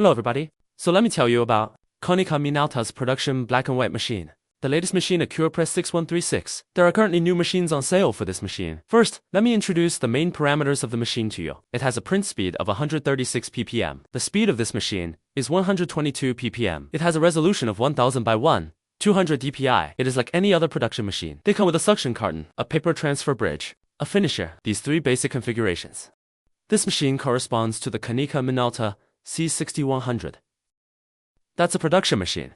Hello everybody. So let me tell you about Konica Minolta's production black and white machine. The latest machine, AccurioPress 6136. There are currently new machines on sale for this machine. First, let me introduce the main parameters of the machine to you. It has a print speed of 136 ppm. The speed of this machine is 122 ppm. It has a resolution of 1000 by 200 dpi. It is like any other production machine. They come with a suction carton, a paper transfer bridge, a finisher, these three basic configurations. This machine corresponds to the Konica Minolta C6100. That's a production machine.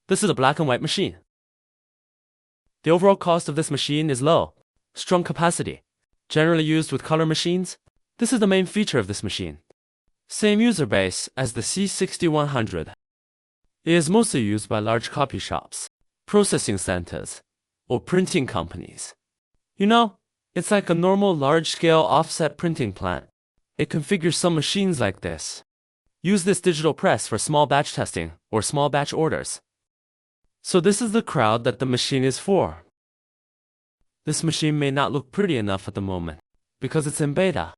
This is a black and white machine. The overall cost of this machine is low. Strong capacity. Generally used with color machines. This is the main feature of this machine. Same user base as the C6100. It is mostly used by large copy shops, processing centers, or printing companies. You know, it's like a normal large-scale offset printing plant. It configures some machines like this. Use this digital press for small batch testing or small batch orders. So this is the crowd that the machine is for. This machine may not look pretty enough at the moment because it's in beta.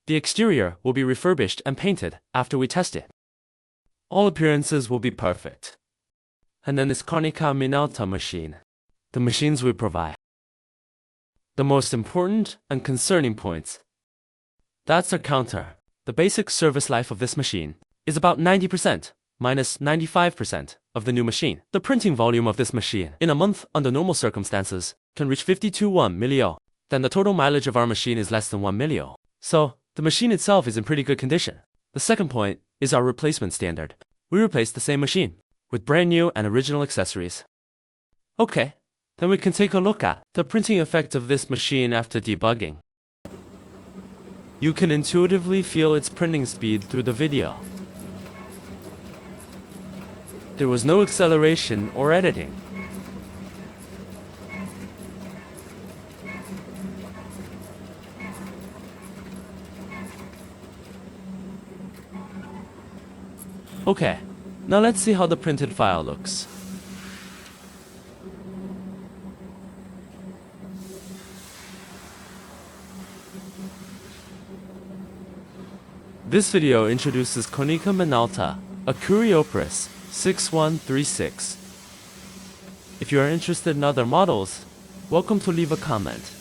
The exterior will be refurbished and painted after we test it. All appearances will be perfect. And then this Konica Minolta machine, the machines we provide. The most important and concerning points. That's our counter. The basic service life of this machine is about 90%, minus 95% of the new machine. The printing volume of this machine in a month under normal circumstances can reach 52.1 millio. Then the total mileage of our machine is less than 1 millio. So the machine itself is in pretty good condition. The second point is our replacement standard. We replace the same machine with brand new and original accessories. Okay, then we can take a look at the printing effect of this machine after debugging. You can intuitively feel its printing speed through the video. There was no acceleration or editing. Okay, now let's see how the printed file looks. This video introduces Konica Minolta AccurioPress 6136. If you are interested in other models, welcome to leave a comment.